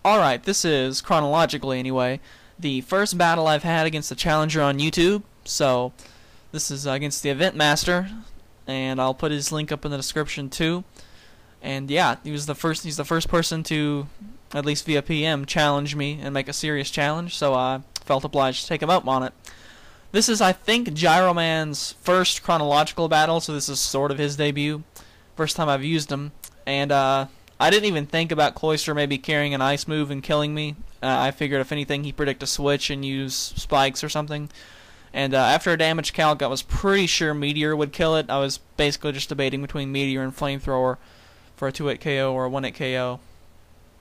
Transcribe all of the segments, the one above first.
Alright, this is, chronologically anyway, the first battle I've had against a challenger on YouTube. So, this is against the TheEventMaster, and I'll put his link up in the description too. And yeah, he's the first person to, at least via PM, challenge me and make a serious challenge, so I felt obliged to take him up on it. This is, I think, Gyroman's first chronological battle, so this is sort of his debut. First time I've used him. And I didn't even think about Cloyster maybe carrying an ice move and killing me. I figured if anything he'd predict a switch and use spikes or something. And after a damage calc, I was pretty sure Meteor would kill it. I was basically just debating between Meteor and Flamethrower for a 2-hit KO or a 1-hit KO.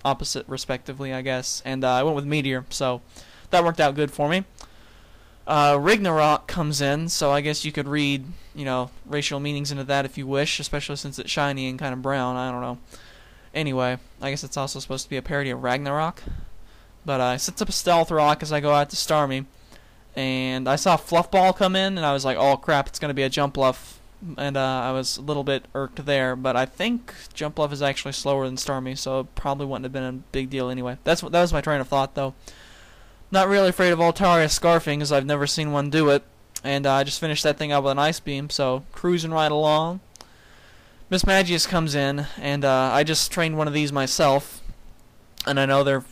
Opposite, respectively, I guess. And I went with Meteor, so that worked out good for me. Ragnarok comes in, so I guess you could read, racial meanings into that if you wish, especially since it's shiny and kind of brown. I don't know. Anyway, I guess it's also supposed to be a parody of Ragnarok. But I sets up a Stealth Rock as I go out to Starmie. And I saw Fluffball come in, and I was like, oh crap, it's going to be a Jump Bluff. And I was a little bit irked there. But I think Jump Bluff is actually slower than Starmie, so it probably wouldn't have been a big deal anyway. That was my train of thought, though. Not really afraid of Altaria Scarfing, as I've never seen one do it. And I just finished that thing out with an Ice Beam, so cruising right along. Mismagius comes in, and I just trained one of these myself. And I know they're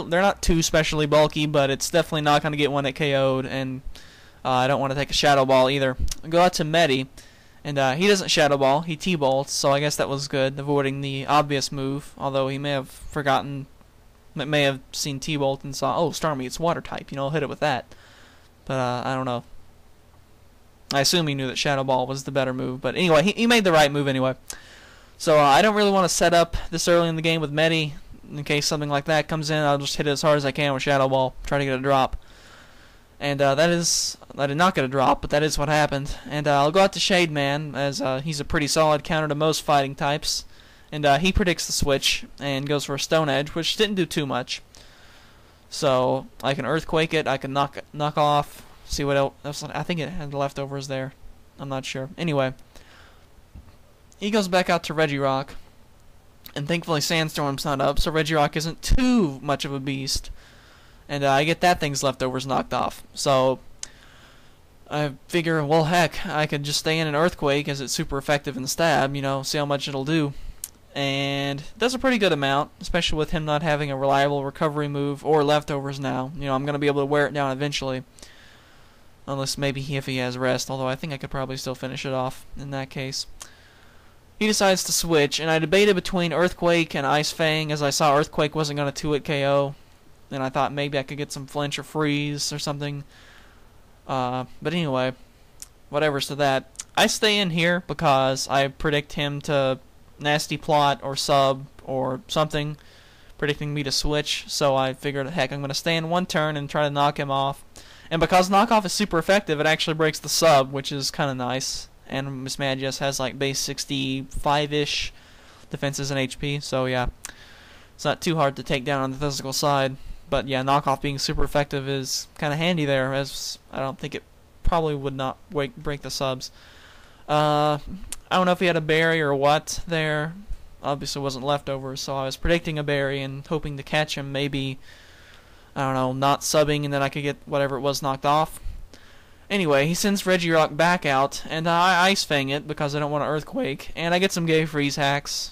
not too specially bulky, but it's definitely not going to get one that KO'd, and I don't want to take a Shadow Ball either. I go out to Medi, and he doesn't Shadow Ball, he T-Bolts, so I guess that was good, avoiding the obvious move, although he may have forgotten, may have seen T-Bolt and saw, oh, Starmie, it's Water type, I'll hit it with that. But I don't know. I assume he knew that Shadow Ball was the better move, but anyway, he made the right move anyway. So I don't really want to set up this early in the game with Medi. In case something like that comes in, I'll just hit it as hard as I can with Shadow Ball, try to get a drop. And I did not get a drop, but that is what happened. And I'll go out to Shade Man, as he's a pretty solid counter to most fighting types. And he predicts the switch and goes for a Stone Edge, which didn't do too much. So I can Earthquake it, I can knock off. See what else? I think it had leftovers there. I'm not sure. Anyway, he goes back out to Regirock, and thankfully Sandstorm's not up, so Regirock isn't too much of a beast. And I get that thing's leftovers knocked off. So I figure, well, heck, I could just stay in an Earthquake as it's super effective in stab. See how much it'll do. And it does a pretty good amount, especially with him not having a reliable recovery move or leftovers now. I'm going to be able to wear it down eventually. Unless maybe if he has rest, although I think I could probably still finish it off in that case. He decides to switch, and I debated between Earthquake and Ice Fang, as I saw Earthquake wasn't going to 2-hit KO, and I thought maybe I could get some flinch or freeze or something. But anyway, whatever's to that. I stay in here because I predict him to Nasty Plot or Sub or something, predicting me to switch, so I figured, heck, I'm going to stay in one turn and try to knock him off. And because knockoff is super effective, it actually breaks the sub, which is kind of nice. And Mismagius has like base 65-ish defenses and HP, so yeah, it's not too hard to take down on the physical side. But yeah, knockoff being super effective is kind of handy there, as I don't think it probably would not break the subs. I don't know if he had a berry or what there. Obviously wasn't leftovers, so I was predicting a berry and hoping to catch him, maybe, I don't know, not subbing, and then I could get whatever it was knocked off. Anyway, he sends Regirock back out, and I Ice Fang it because I don't want to Earthquake, and I get some gay freeze hacks,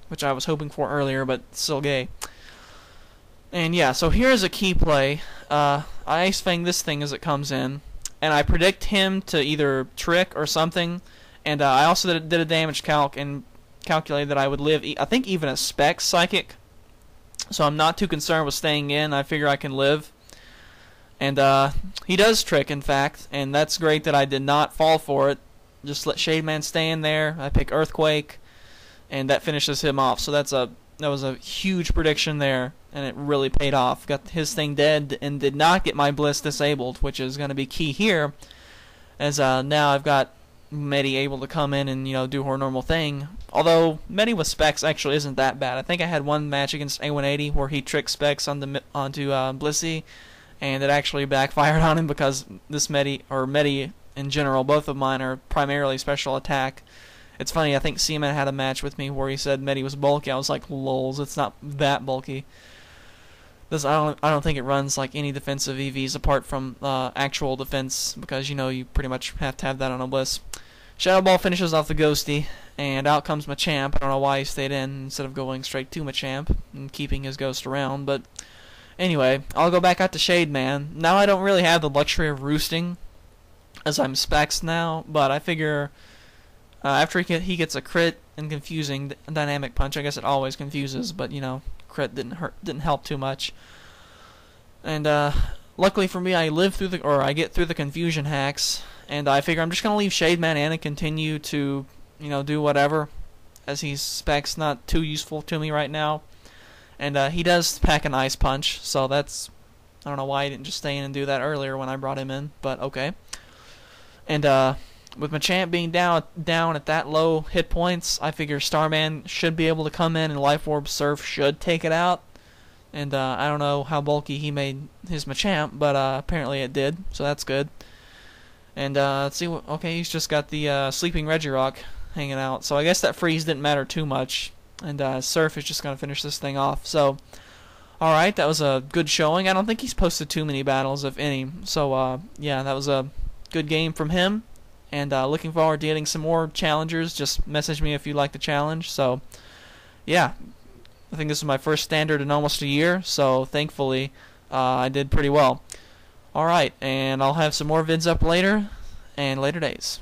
which I was hoping for earlier, but still gay. And yeah, so here's a key play. I Ice Fang this thing as it comes in, and I predict him to either trick or something, and I also did a damage calc and calculated that I would live, I think, even a Specs Psychic. So I'm not too concerned with staying in. I figure I can live. And he does trick, in fact, and that's great that I did not fall for it. Just let Shade Man stay in there. I pick Earthquake, and that finishes him off. So that was a huge prediction there, and it really paid off. Got his thing dead and did not get my Bliss disabled, which is going to be key here, as now I've got Medi able to come in and do her normal thing. Although Medi with Specs actually isn't that bad. I think I had one match against A180 where he tricked Specs onto Blissey, and it actually backfired on him because this Medi in general, both of mine are primarily special attack. It's funny, I think Seaman had a match with me where he said Medi was bulky. I was like, lols, it's not that bulky. I don't think it runs like any defensive EVs apart from actual defense, because you pretty much have to have that on a list. Shadow Ball finishes off the Ghosty, and out comes Machamp. I don't know why he stayed in instead of going straight to Machamp and keeping his Ghost around, but anyway, I'll go back out to Shade Man. Now I don't really have the luxury of roosting, as I'm specs now, but I figure after he gets a crit and confusing dynamic punch, I guess it always confuses, but crit didn't help too much. And luckily for me, I get through the confusion hacks, and I figure I'm just gonna leave Shade Man in and continue to do whatever, as he's specs not too useful to me right now. And he does pack an Ice Punch, so that's, I don't know why he didn't just stay in and do that earlier when I brought him in, but okay. And with Machamp being down at that low hit points, I figure Starman should be able to come in, and Life Orb Surf should take it out. And I don't know how bulky he made his Machamp, but apparently it did, so that's good. And let's see what. Okay, he's just got the Sleeping Regirock hanging out, so I guess that freeze didn't matter too much. And Surf is just gonna finish this thing off. So, all right, that was a good showing. I don't think he's posted too many battles, if any. So yeah, that was a good game from him. And looking forward to getting some more challengers. Just message me if you like the challenge. So, yeah, I think this is my first standard in almost a year. So, thankfully, I did pretty well. Alright, and I'll have some more vids up later, and later days.